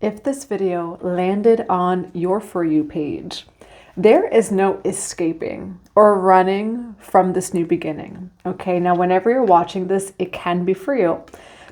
if this video landed on your For You page, there is no escaping or running from this new beginning. Okay, now whenever you're watching this, it can be for you.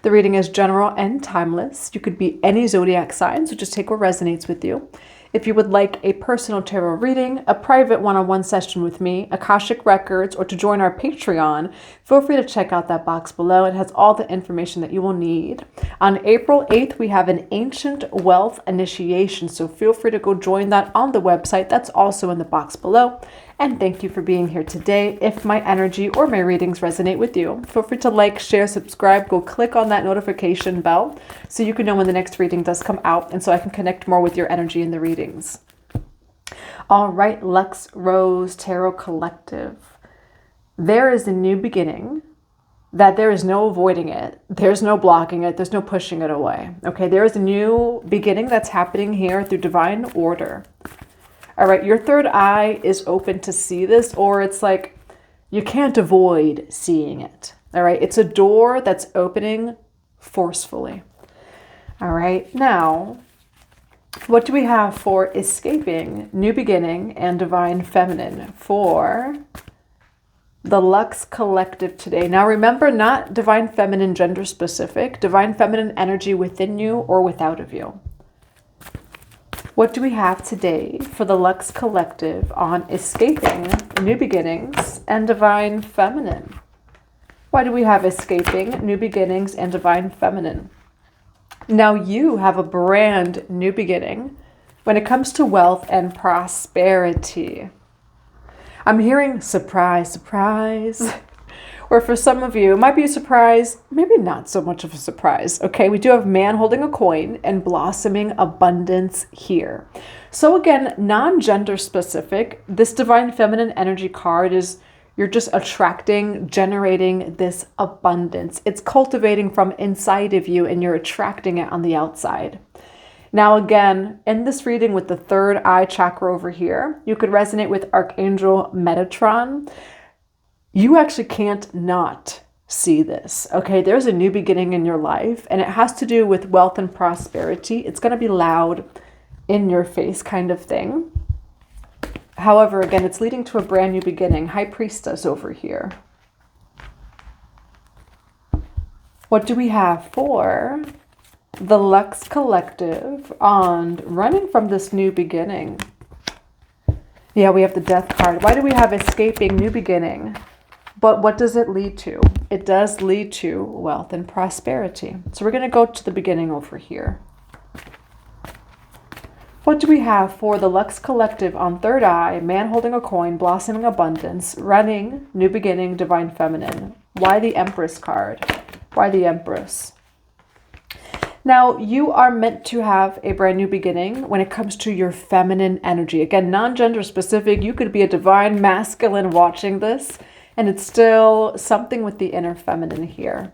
The reading is general and timeless. You could be any zodiac sign, so just take what resonates with you. If you would like a personal tarot reading, a private one-on-one session with me, Akashic Records, or to join our Patreon, feel free to check out that box below. It has all the information that you will need. On April 8th, we have an Ancient Wealth Initiation, so feel free to go join that on the website. That's also in the box below. And thank you for being here today. If my energy or my readings resonate with you, feel free to like, share, subscribe, go click on that notification bell so you can know when the next reading does come out and so I can connect more with your energy in the readings. All right, Lux Rose Tarot Collective. There is a new beginning that there is no avoiding it. There's no blocking it. There's no pushing it away. Okay, there is a new beginning that's happening here through divine order. All right, your third eye is open to see this, or it's like you can't avoid seeing it. All right, it's a door that's opening forcefully. All right, now, what do we have for escaping, new beginning, and divine feminine for the Lux Collective today? Now, remember, not divine feminine gender specific, divine feminine energy within you or without of you. What do we have today for the Lux Collective on escaping, new beginnings, and divine feminine? Why do we have escaping, new beginnings, and divine feminine? Now you have a brand new beginning when it comes to wealth and prosperity. I'm hearing surprise, surprise. Or for some of you, it might be a surprise, maybe not so much of a surprise. Okay, we do have man holding a coin and blossoming abundance here. So again, non-gender specific, this divine feminine energy card is you're just attracting, generating this abundance. It's cultivating from inside of you and you're attracting it on the outside. Now again, in this reading with the third eye chakra over here, you could resonate with Archangel Metatron. You actually can't not see this, okay? There's a new beginning in your life, and it has to do with wealth and prosperity. It's going to be loud, in your face kind of thing. However, again, it's leading to a brand new beginning. High Priestess over here. What do we have for the Lux Collective on running from this new beginning? Yeah, we have the Death card. Why do we have escaping, new beginning? But what does it lead to? It does lead to wealth and prosperity. So we're going to go to the beginning over here. What do we have for the Lux Collective on third eye, man holding a coin, blossoming abundance, running, new beginning, divine feminine? Why the Empress card? Why the Empress? Now, you are meant to have a brand new beginning when it comes to your feminine energy. Again, non-gender specific. You could be a divine masculine watching this, and it's still something with the inner feminine here.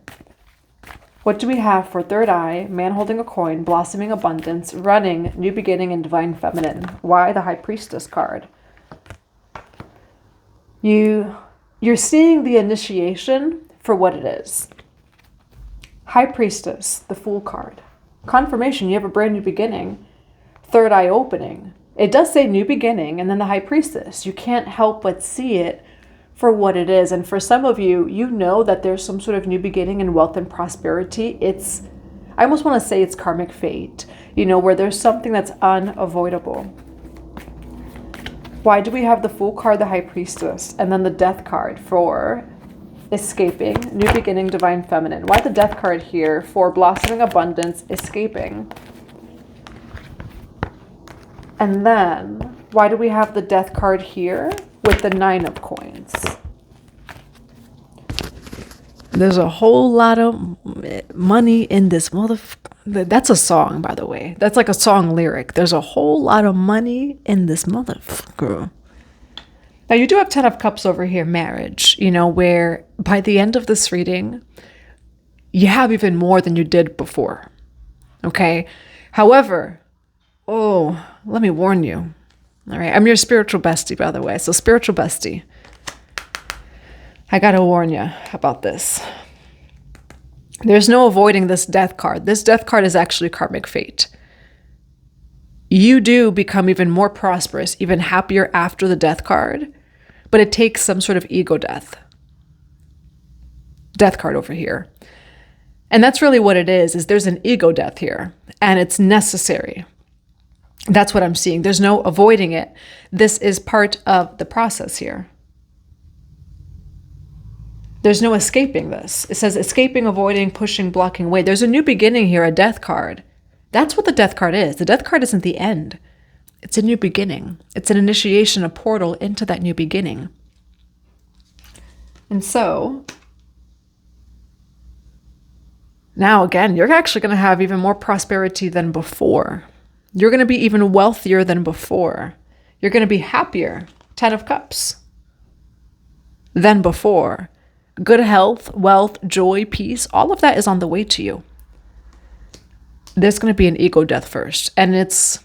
What do we have for third eye, man holding a coin, blossoming abundance, running, new beginning, and divine feminine? Why the High Priestess card? You're seeing the initiation for what it is. High Priestess, the Fool card. Confirmation, you have a brand new beginning. Third eye opening. It does say new beginning, and then the High Priestess. You can't help but see it for what it is. And for some of you, you know that there's some sort of new beginning in wealth and prosperity. I almost want to say it's karmic fate, you know, where there's something that's unavoidable. Why do we have the Fool card, the High Priestess, and then the Death card for escaping, new beginning, divine feminine? Why the Death card here for blossoming abundance, escaping? And then why do we have the Death card here with the Nine of Coins? There's a whole lot of money in this motherfucker. That's a song, by the way. That's like a song lyric. There's a whole lot of money in this motherfucker. Now, you do have 10 of Cups over here, marriage, you know, where by the end of this reading, you have even more than you did before. Okay? However, let me warn you. All right, I'm your spiritual bestie, by the way. So spiritual bestie, I got to warn you about this. There's no avoiding this Death card. This Death card is actually karmic fate. you do become even more prosperous, even happier after the death card, but it takes some sort of ego death. Death card over here. And that's really what it is there's an ego death here, and it's necessary. That's what I'm seeing. There's no avoiding it. This is part of the process here. There's no escaping this. It says escaping, avoiding, pushing, blocking away. There's a new beginning here, a death card. That's what the death card is. The death card isn't the end. It's a new beginning. It's an initiation, a portal into that new beginning. And so, now again, you're actually going to have even more prosperity than before. You're going to be even wealthier than before. You're going to be happier, 10 of Cups, than before. Good health, wealth, joy, peace, all of that is on the way to you. There's going to be an ego death first. And this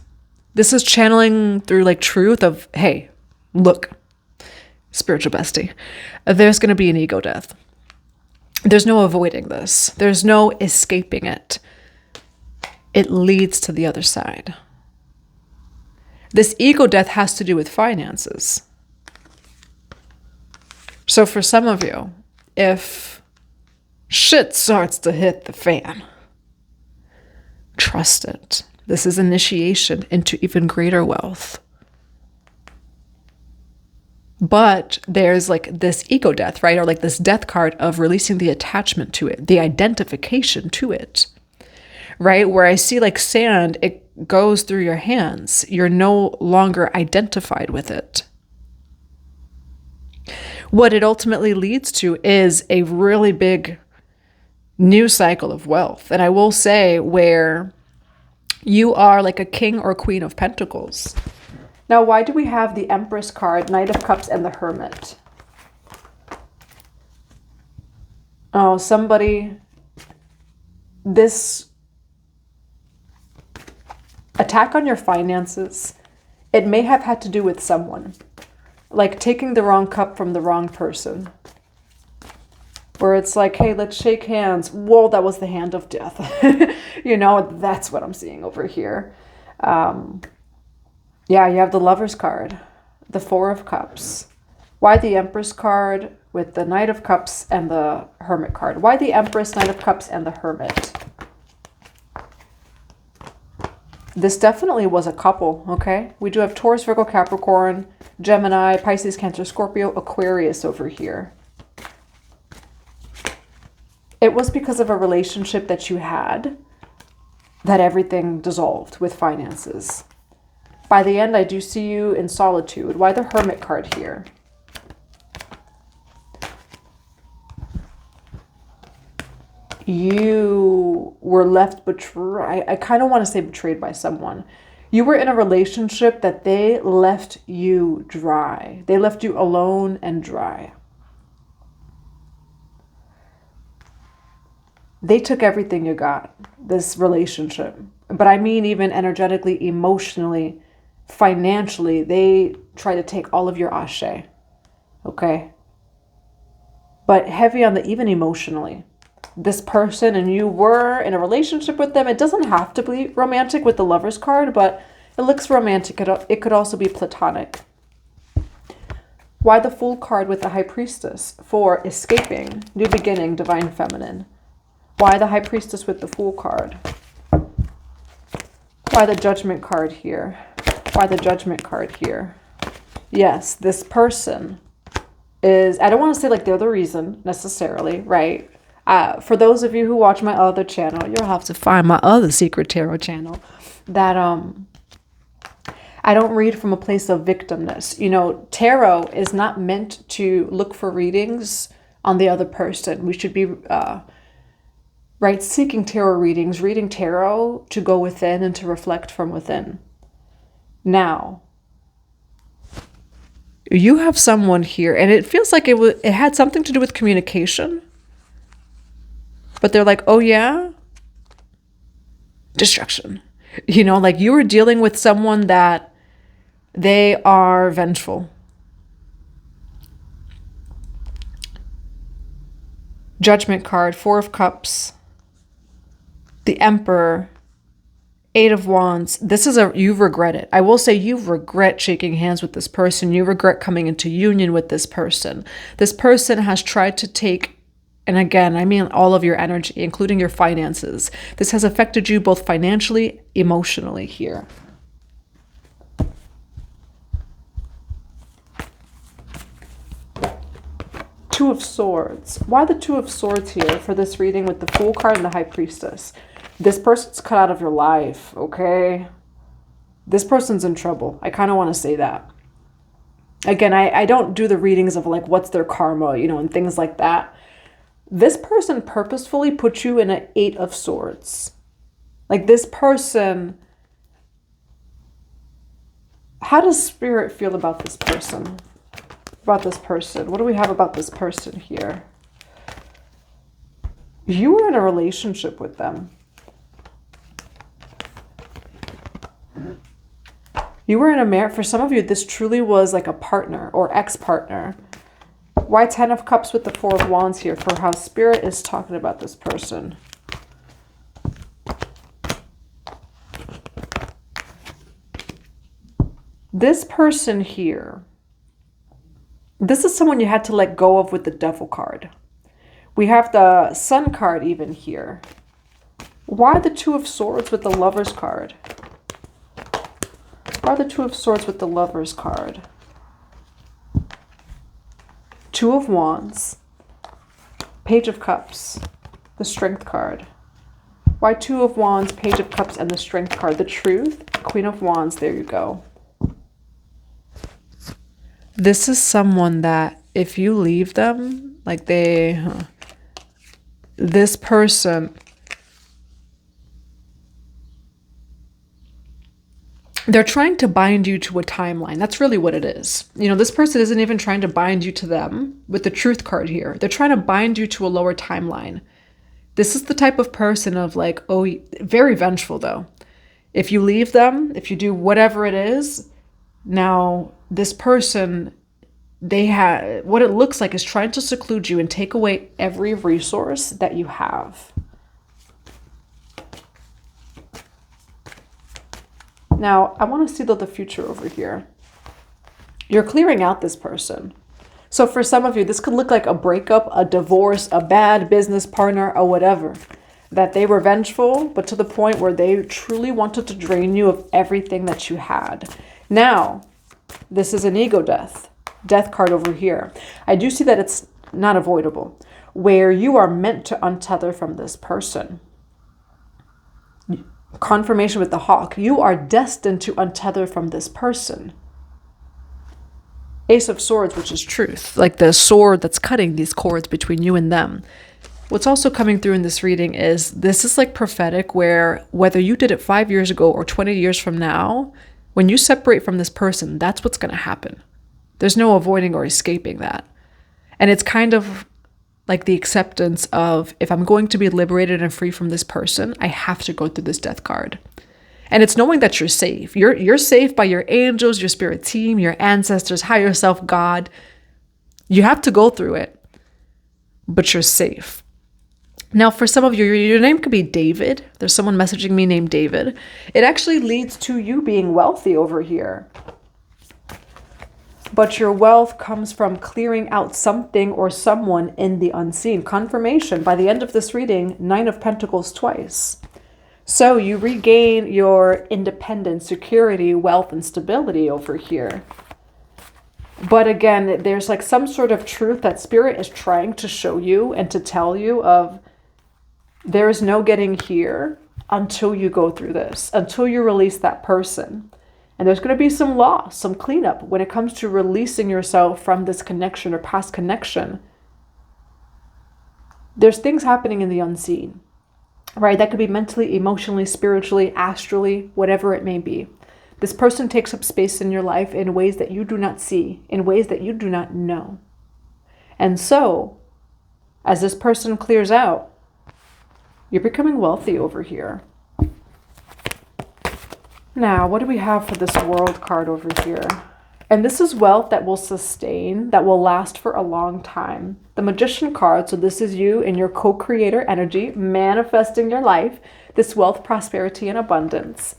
is channeling through like truth of, hey, look, spiritual bestie, there's going to be an ego death. There's no avoiding this. There's no escaping it. It leads to the other side. This ego death has to do with finances. So for some of you, if shit starts to hit the fan, trust it. This is initiation into even greater wealth. But there's like this ego death, right? Or like this death card of releasing the attachment to it, the identification to it, right? Where I see like sand, it goes through your hands. You're no longer identified with it. What it ultimately leads to is a really big new cycle of wealth. And I will say where you are like a king or queen of pentacles. Now, why do we have the Empress card, Knight of Cups, and the Hermit? Oh, somebody, this attack on your finances, it may have had to do with someone. Like taking the wrong cup from the wrong person. Where it's like, hey, let's shake hands. Whoa, that was the hand of death. You know, that's what I'm seeing over here. Yeah, you have the Lover's card, the Four of Cups. Why the Empress card with the Knight of Cups and the Hermit card? Why the Empress, Knight of Cups, and the Hermit? This definitely was a couple, okay? We do have Taurus, Virgo, Capricorn, Gemini, Pisces, Cancer, Scorpio, Aquarius over here. It was because of a relationship that you had that everything dissolved with finances. By the end, I do see you in solitude. Why the Hermit card here? You were left betrayed. I kind of want to say betrayed by someone. You were in a relationship that they left you dry. They left you alone and dry. They took everything you got, this relationship. But I mean even energetically, emotionally, financially, they try to take all of your ashe. Okay? But heavy on the even emotionally. This person and you were in a relationship with them. It doesn't have to be romantic with the Lover's card, but it looks romantic. It could also be platonic. Why the Fool card with the High Priestess? For escaping, new beginning, divine feminine. Why the High Priestess with the Fool card? Why the Judgment card here? Why the Judgment card here? Yes, this person is, I don't want to say like they're the reason necessarily, right? For those of you who watch my other channel, you'll have to find my other secret tarot channel that I don't read from a place of victimness. You know, tarot is not meant to look for readings on the other person. We should be right, seeking tarot readings, reading tarot to go within and to reflect from within. Now, you have someone here, and it feels like it had something to do with communication. But they're like, oh yeah? Destruction. You know, like you were dealing with someone that they are vengeful. Judgment card, Four of Cups, the Emperor, Eight of Wands. This is you regret it. I will say you regret shaking hands with this person. You regret coming into union with this person. This person has tried to take, and again, I mean all of your energy, including your finances. This has affected you both financially, emotionally here. Two of Swords. Why the Two of Swords here for this reading with the Fool card and the High Priestess? This person's cut out of your life, okay? This person's in trouble. I kind of want to say that. Again, I don't do the readings of like what's their karma, you know, and things like that. This person purposefully put you in an Eight of Swords. Like this person, how does Spirit feel about this person? About this person? What do we have about this person here? You were in a relationship with them. You were in a marriage. For some of you, this truly was like a partner or ex-partner. Why 10 of Cups with the 4 of Wands here for how Spirit is talking about this person? This person here, this is someone you had to let go of with the Devil card. We have the Sun card even here. Why the Two of Swords with the Lovers card? Why the Two of Swords with the Lovers card? Two of Wands, Page of Cups, the Strength card. Why Two of Wands, Page of Cups, and the Strength card? The Truth, Queen of Wands, there you go. This is someone that if you leave them, like this person, they're trying to bind you to a timeline. That's really what it is. You know, this person isn't even trying to bind you to them with the Truth card here. They're trying to bind you to a lower timeline. This is the type of person of like, oh, very vengeful though. If you leave them, if you do whatever it is, now this person, what it looks like is trying to seclude you and take away every resource that you have. Now, I want to see the future over here. You're clearing out this person. So for some of you, this could look like a breakup, a divorce, a bad business partner, or whatever. That they were vengeful, but to the point where they truly wanted to drain you of everything that you had. Now, this is an ego death. Death card over here. I do see that it's not avoidable. Where you are meant to untether from this person. Confirmation with the Hawk. You are destined to untether from this person. Ace of Swords, which is truth. Like the sword that's cutting these cords between you and them. What's also coming through in this reading is this is like prophetic where whether you did it 5 years ago or 20 years from now, when you separate from this person, that's what's going to happen. There's no avoiding or escaping that. And it's kind of like the acceptance of if I'm going to be liberated and free from this person, I have to go through this death card. And it's knowing that you're safe. You're safe by your angels, your spirit team, your ancestors, higher self, God. You have to go through it, but you're safe. Now, for some of you, your name could be David. There's someone messaging me named David. It actually leads to you being wealthy over here. But your wealth comes from clearing out something or someone in the unseen. Confirmation, by the end of this reading, 9 of Pentacles twice. So you regain your independence, security, wealth, and stability over here. But again, there's like some sort of truth that Spirit is trying to show you and to tell you of there is no getting here until you go through this, until you release that person. And there's going to be some loss, some cleanup when it comes to releasing yourself from this connection or past connection. There's things happening in the unseen, right? That could be mentally, emotionally, spiritually, astrally, whatever it may be. This person takes up space in your life in ways that you do not see, in ways that you do not know. And so, as this person clears out, you're becoming wealthy over here. Now, what do we have for this World card over here? And this is wealth that will sustain, that will last for a long time. The Magician card, so this is you in your co-creator energy, manifesting your life, this wealth, prosperity, and abundance.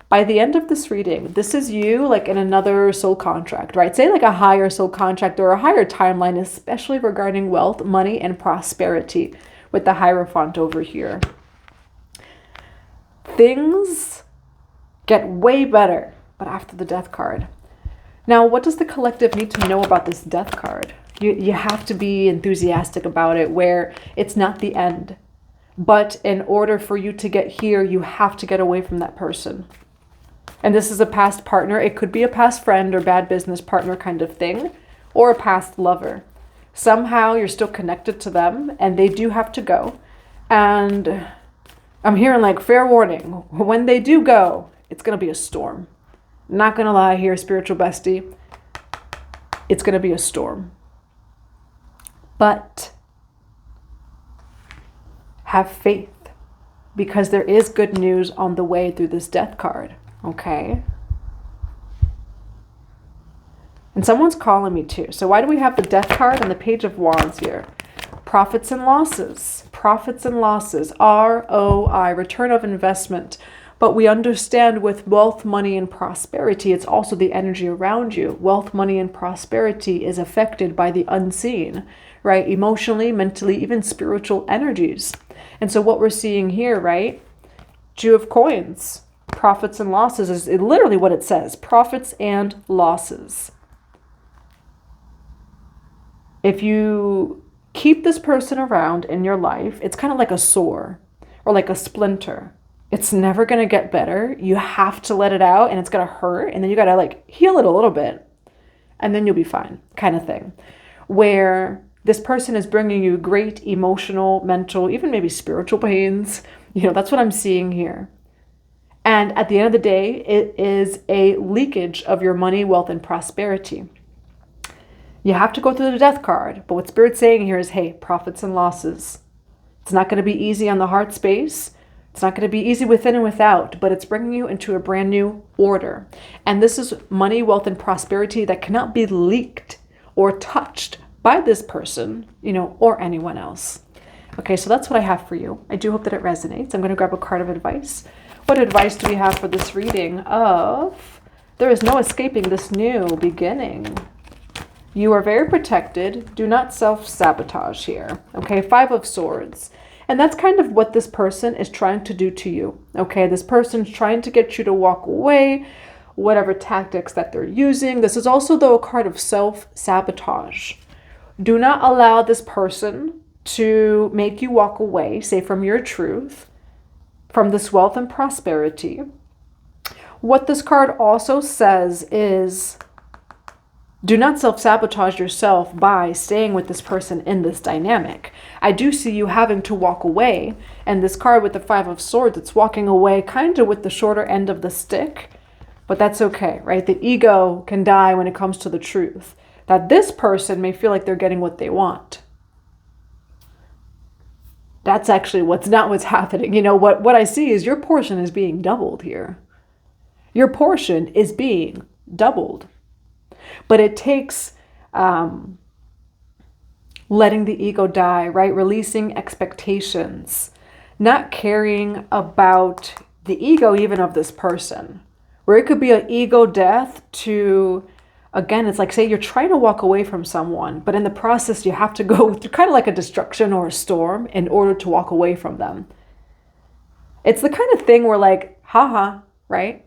By the end of this reading, this is you like in another soul contract, right? Say like a higher soul contract or a higher timeline, especially regarding wealth, money, and prosperity with the Hierophant over here. Things get way better, but after the Death card. Now, what does the collective need to know about this Death card? You have to be enthusiastic about it, where it's not the end. But in order for you to get here, you have to get away from that person. And this is a past partner. It could be a past friend or bad business partner kind of thing, or a past lover. Somehow you're still connected to them and they do have to go. And I'm hearing like fair warning, when they do go, it's going to be a storm. Not going to lie here, spiritual bestie. It's going to be a storm. But have faith, because there is good news on the way through this Death card. Okay. And someone's calling me too. So why do we have the Death card and the Page of Wands here? Profits and losses. Profits and losses. ROI, return of investment. But we understand with wealth, money, and prosperity, it's also the energy around you. Wealth, money, and prosperity is affected by the unseen, right? Emotionally, mentally, even spiritual energies. And so what we're seeing here, right? Two of Coins. Profits and losses is literally what it says. Profits and losses. If you keep this person around in your life, it's kind of like a sore or like a splinter. It's never going to get better. You have to let it out and it's going to hurt. And then you got to like heal it a little bit and then you'll be fine kind of thing. Where this person is bringing you great emotional, mental, even maybe spiritual pains. You know, that's what I'm seeing here. And at the end of the day, it is a leakage of your money, wealth, and prosperity. You have to go through the Death card. But what Spirit's saying here is, hey, profits and losses. It's not going to be easy on the heart space. It's not going to be easy within and without, but it's bringing you into a brand new order. And this is money, wealth, and prosperity that cannot be leaked or touched by this person, you know, or anyone else. Okay, so that's what I have for you. I do hope that it resonates. I'm going to grab a card of advice. What advice do we have for this reading of there is no escaping this new beginning? You are very protected. Do not self-sabotage here. Okay, 5 of Swords. And that's kind of what this person is trying to do to you. Okay, this person's trying to get you to walk away, whatever tactics that they're using. This is also, though, a card of self-sabotage. Do not allow this person to make you walk away, say, from your truth, from this wealth and prosperity. What this card also says is, do not self-sabotage yourself by staying with this person in this dynamic. I do see you having to walk away. And this card with the 5 of Swords, it's walking away kind of with the shorter end of the stick. But that's okay, right? The ego can die when it comes to the truth. That this person may feel like they're getting what they want. That's actually not what's happening. You know, what I see is your portion is being doubled here. Your portion is being doubled. But it takes letting the ego die, right? Releasing expectations. Not caring about the ego even of this person. Where it could be an ego death to, again, it's like, say you're trying to walk away from someone, but in the process you have to go through kind of like a destruction or a storm in order to walk away from them. It's the kind of thing where like, haha, right?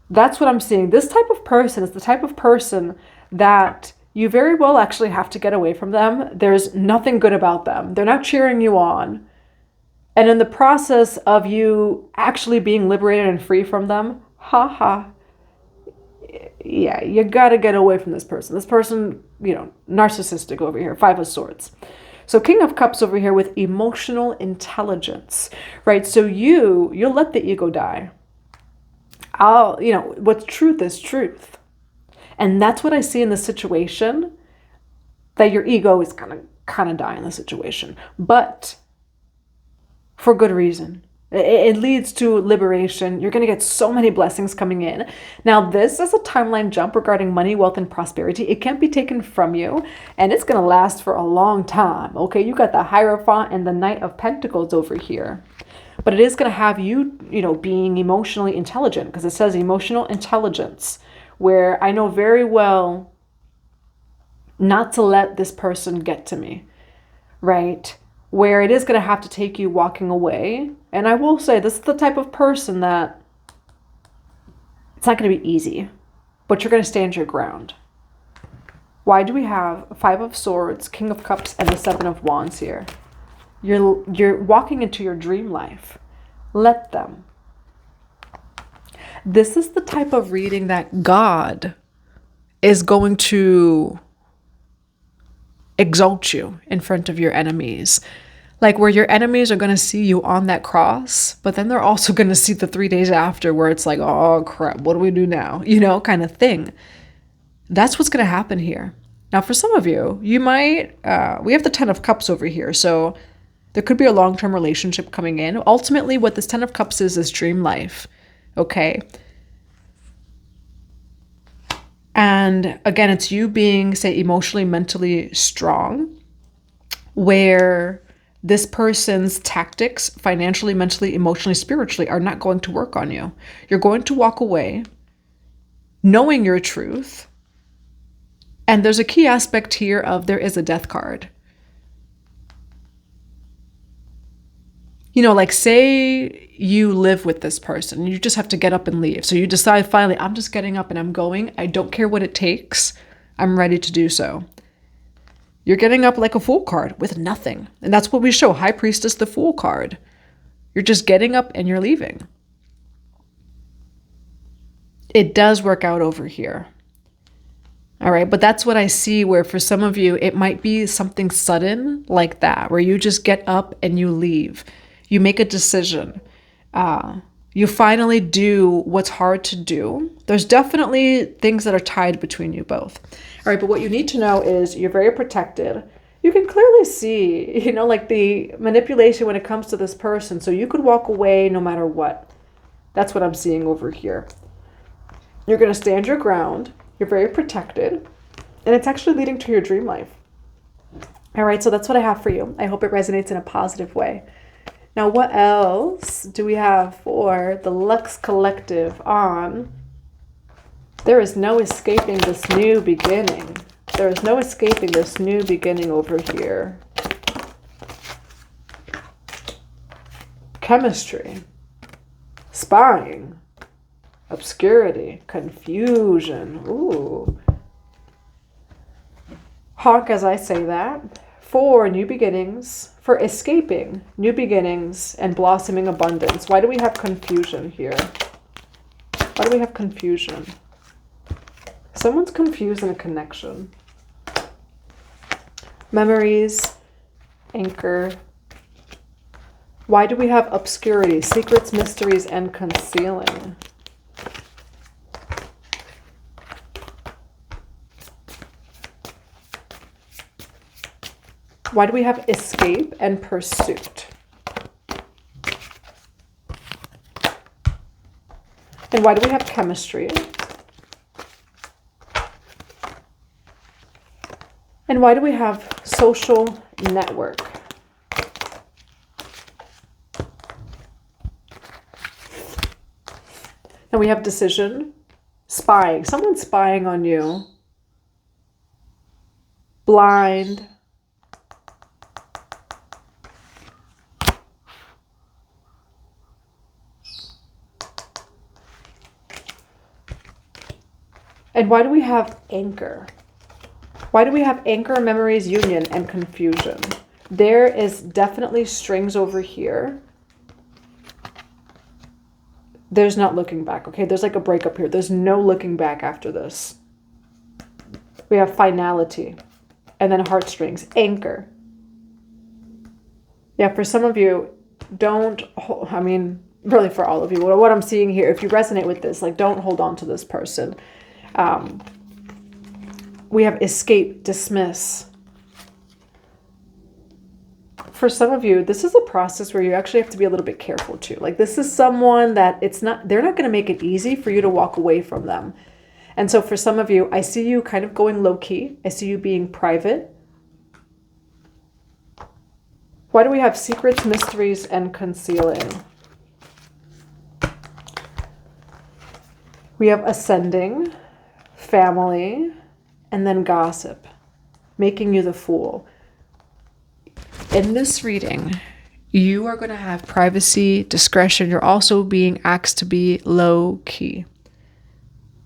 That's what I'm seeing. This type of person is the type of person that you very well actually have to get away from them. There's nothing good about them. They're not cheering you on. And in the process of you actually being liberated and free from them, haha, yeah, you got to get away from this person. This person, you know, narcissistic over here, 5 of Swords. So King of Cups over here with emotional intelligence, right? So you'll let the ego die. What's truth is truth. And that's what I see in the situation, that your ego is kind of die in the situation, but for good reason. It leads to liberation. You're going to get so many blessings coming in. Now, this is a timeline jump regarding money, wealth, and prosperity. It can't be taken from you, and it's going to last for a long time. Okay, you got the Hierophant and the Knight of Pentacles over here. But it is going to have you, being emotionally intelligent, because it says emotional intelligence, where I know very well not to let this person get to me, right? Where it is going to have to take you walking away. And I will say, this is the type of person that it's not going to be easy, but you're going to stand your ground. Why do we have 5 of Swords, King of Cups, and the 7 of Wands here? You're walking into your dream life. Let them. This is the type of reading that God is going to exalt you in front of your enemies. Like where your enemies are going to see you on that cross, but then they're also going to see the 3 days after where it's like, oh crap, what do we do now? Kind of thing. That's what's going to happen here. Now, for some of you, you might, we have the 10 of Cups over here. So there could be a long-term relationship coming in. Ultimately, what this 10 of Cups is dream life. Okay. And again, it's you being, say, emotionally, mentally strong, where this person's tactics, financially, mentally, emotionally, spiritually, are not going to work on you. You're going to walk away knowing your truth. And there's a key aspect here of there is a death card. Like say you live with this person, you just have to get up and leave. So you decide finally, I'm just getting up and I'm going. I don't care what it takes. I'm ready to do so. You're getting up like a Fool card with nothing. And that's what we show. High Priestess, the Fool card. You're just getting up and you're leaving. It does work out over here. All right, but that's what I see where for some of you, it might be something sudden like that, where you just get up and you leave. You make a decision. You finally do what's hard to do. There's definitely things that are tied between you both. All right, but what you need to know is you're very protected. You can clearly see, like the manipulation when it comes to this person. So you could walk away no matter what. That's what I'm seeing over here. You're going to stand your ground. You're very protected. And it's actually leading to your dream life. All right, so that's what I have for you. I hope it resonates in a positive way. Now, what else do we have for the Lux Collective on? There is no escaping this new beginning. There is no escaping this new beginning over here. Chemistry. Spying. Obscurity. Confusion. Ooh. Honk as I say that. For new beginnings, for escaping new beginnings and blossoming abundance. Why do we have confusion here? Why do we have confusion? Someone's confused in a connection. Memories, anchor. Why do we have obscurity, secrets, mysteries, and concealing? Why do we have escape and pursuit? And why do we have chemistry? And why do we have social network? And we have decision, spying. Someone's spying on you. Blind. And why do we have anchor? Why do we have anchor, memories, union, and confusion? There is definitely strings over here. There's not looking back, okay? There's like a breakup here. There's no looking back after this. We have finality. And then heartstrings. Anchor. Yeah, for some of you, really for all of you, what I'm seeing here, if you resonate with this, like don't hold on to this person. We have escape, dismiss. For some of you, this is a process where you actually have to be a little bit careful too. Like this is someone that they're not going to make it easy for you to walk away from them. And so for some of you, I see you kind of going low key. I see you being private. Why do we have secrets, mysteries, and concealing? We have ascending, family, and then gossip, making you the fool. In this reading, you are going to have privacy, discretion. You're also being asked to be low key.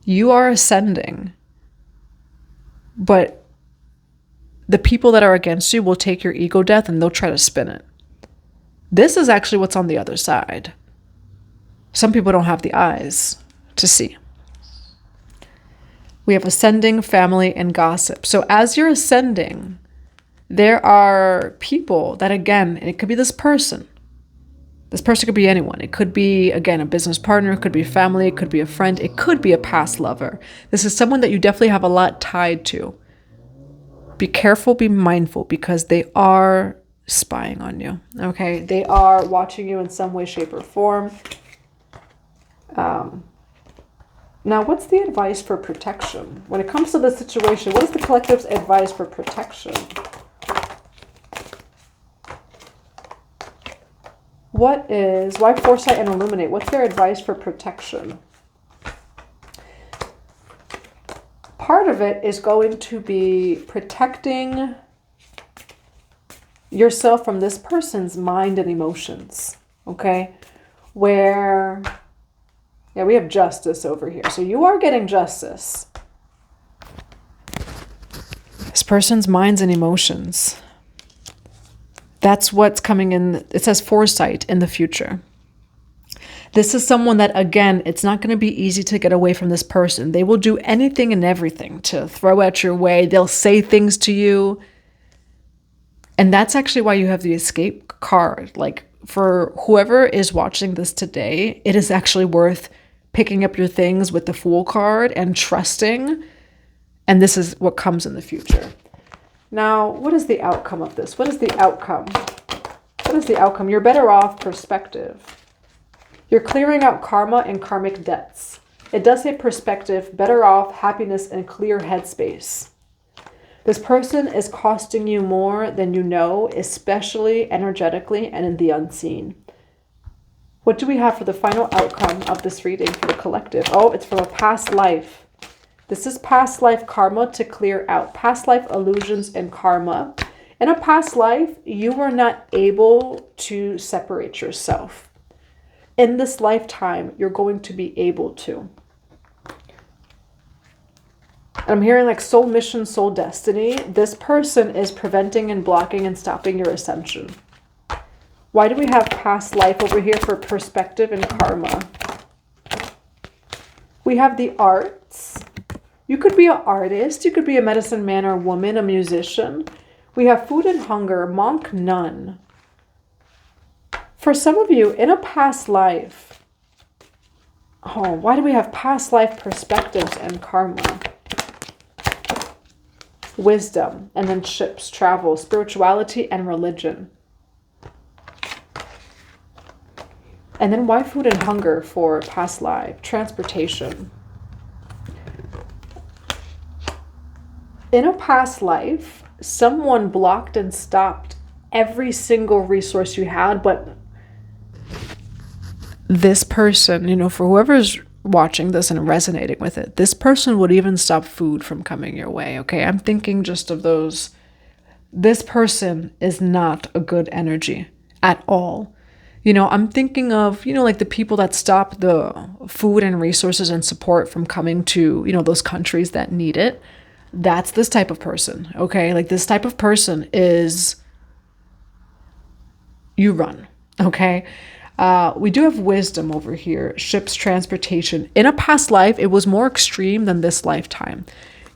You are ascending, but the people that are against you will take your ego death and they'll try to spin it. This is actually what's on the other side. Some people don't have the eyes to see. We have ascending, family, and gossip. So as you're ascending, there are people that, again, it could be this person. This person could be anyone. It could be, again, a business partner. It could be family. It could be a friend. It could be a past lover. This is someone that you definitely have a lot tied to. Be careful, be mindful, because they are spying on you, okay? They are watching you in some way, shape, or form. Now, what's the advice for protection? When it comes to this situation, what is the collective's advice for protection? Why foresight and illuminate? What's their advice for protection? Part of it is going to be protecting yourself from this person's mind and emotions, okay? Where, yeah, we have justice over here. So you are getting justice. This person's minds and emotions. That's what's coming in. It says foresight in the future. This is someone that, again, it's not going to be easy to get away from this person. They will do anything and everything to throw at your way. They'll say things to you. And that's actually why you have the escape card. Like, for whoever is watching this today, it is actually worth picking up your things with the Fool card and trusting. And this is what comes in the future. Now, what is the outcome of this? What is the outcome? What is the outcome? You're better off perspective. You're clearing out karma and karmic debts. It does say perspective, better off, happiness, and clear headspace. This person is costing you more than you know, especially energetically and in the unseen. What do we have for the final outcome of this reading for the collective? Oh, it's from a past life. This is past life karma to clear out. Past life illusions and karma. In a past life, you were not able to separate yourself. In this lifetime, you're going to be able to. I'm hearing like soul mission, soul destiny. This person is preventing and blocking and stopping your ascension. Why do we have past life over here for perspective and karma? We have the arts. You could be an artist. You could be a medicine man or woman, a musician. We have food and hunger, monk, nun. For some of you, in a past life, oh, why do we have past life perspectives and karma? Wisdom, and then ships, travel, spirituality, and religion. And then why food and hunger for past life? Transportation. In a past life, someone blocked and stopped every single resource you had, but this person, you know, for whoever's watching this and resonating with it, this person would even stop food from coming your way, okay? I'm thinking just of those. This person is not a good energy at all. You know, I'm thinking of, you know, like the people that stop the food and resources and support from coming to, you know, those countries that need it. That's this type of person, okay? Like this type of person is, you run, okay? We do have wisdom over here, ships, transportation. In a past life, it was more extreme than this lifetime.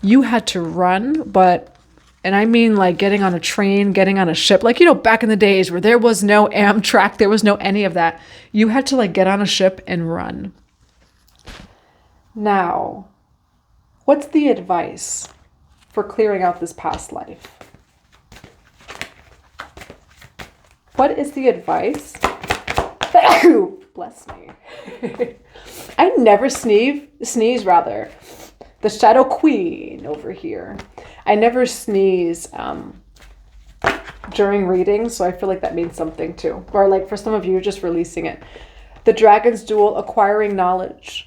You had to run, but, and I mean like getting on a train, getting on a ship, like, you know, back in the days where there was no Amtrak, there was no any of that. You had to like get on a ship and run. Now, what's the advice for clearing out this past life? What is the advice? Bless me. I never sneeze rather. The Shadow Queen over here. I never sneeze during readings, so I feel like that means something too. Or like for some of you, just releasing it. The Dragon's Duel, acquiring knowledge.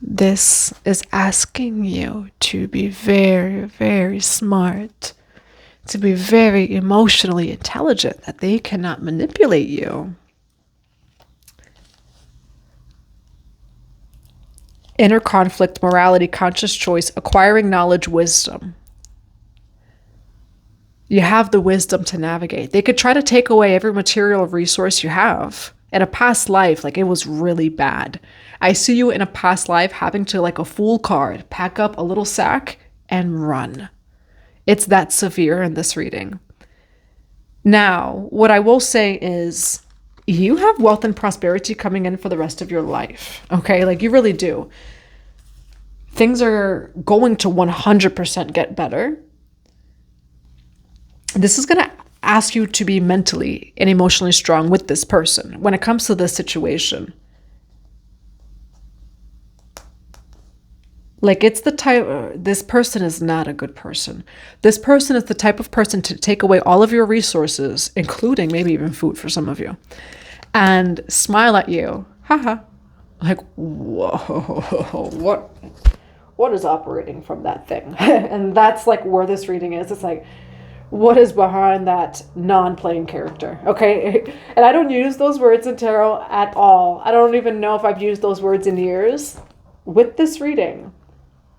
This is asking you to be very, very smart, to be very emotionally intelligent, that they cannot manipulate you. Inner conflict, morality, conscious choice, acquiring knowledge, wisdom. You have the wisdom to navigate. They could try to take away every material resource you have. In a past life, like it was really bad. I see you in a past life having to, like a fool card, pack up a little sack and run. It's that severe in this reading. Now, what I will say is you have wealth and prosperity coming in for the rest of your life. Okay, like you really do. Things are going to 100% get better. This is going to ask you to be mentally and emotionally strong with this person when it comes to this situation. Like it's the type, this person is not a good person. This person is the type of person to take away all of your resources, including maybe even food for some of you, and smile at you. Haha. Like, whoa, what is operating from that thing? And that's like where this reading is. It's like, what is behind that non-playing character? Okay. And I don't use those words in tarot at all. I don't even know if I've used those words in years. With this reading,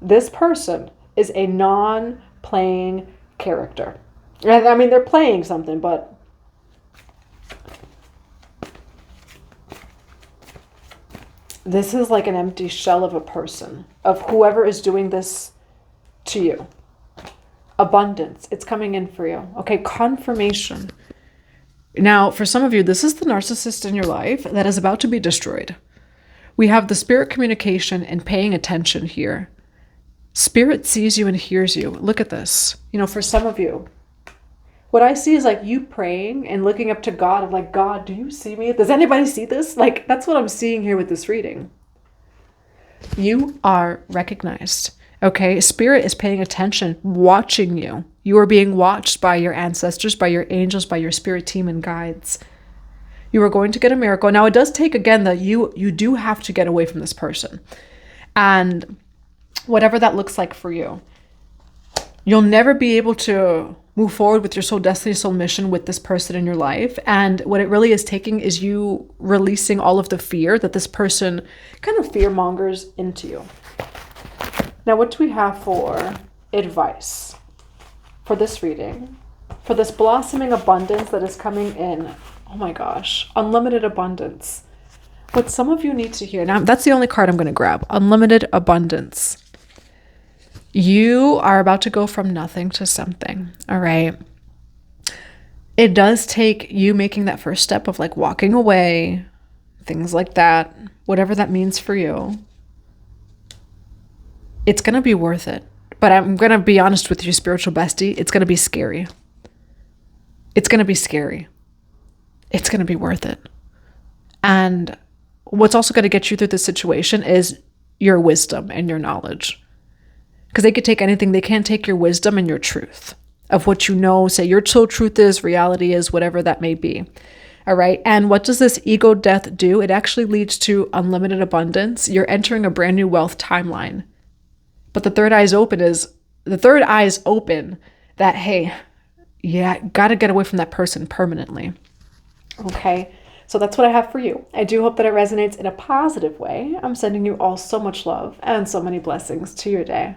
this person is a non-playing character. And I mean, they're playing something, but this is like an empty shell of a person, of whoever is doing this to you. Abundance, it's coming in for you. Okay, confirmation. Now, for some of you, this is the narcissist in your life that is about to be destroyed. We have the spirit communication and paying attention here. Spirit sees you and hears you. Look at this. You know, for some of you, what I see is like you praying and looking up to God. I'm like, God, do you see me? Does anybody see this? Like, that's what I'm seeing here with this reading. You are recognized. Okay, Spirit is paying attention, watching you. You are being watched by your ancestors, by your angels, by your spirit team and guides. You are going to get a miracle. Now, it does take, again, that you do have to get away from this person. And whatever that looks like for you, you'll never be able to move forward with your soul destiny, soul mission with this person in your life. And what it really is taking is you releasing all of the fear that this person kind of fear mongers into you. Now, what do we have for advice for this reading? For this blossoming abundance that is coming in. Oh my gosh. Unlimited abundance. What some of you need to hear. Now, that's the only card I'm going to grab. Unlimited abundance. You are about to go from nothing to something. All right. It does take you making that first step of like walking away, things like that, whatever that means for you. It's going to be worth it. But I'm going to be honest with you, spiritual bestie. It's going to be scary. It's going to be scary. It's going to be worth it. And what's also going to get you through this situation is your wisdom and your knowledge. Because they could take anything. They can't take your wisdom and your truth of what you know. Say your soul truth is, reality is, whatever that may be. All right. And what does this ego death do? It actually leads to unlimited abundance. You're entering a brand new wealth timeline. But the third eye is open that, hey, yeah, got to get away from that person permanently. Okay. So that's what I have for you. I do hope that it resonates in a positive way. I'm sending you all so much love and so many blessings to your day.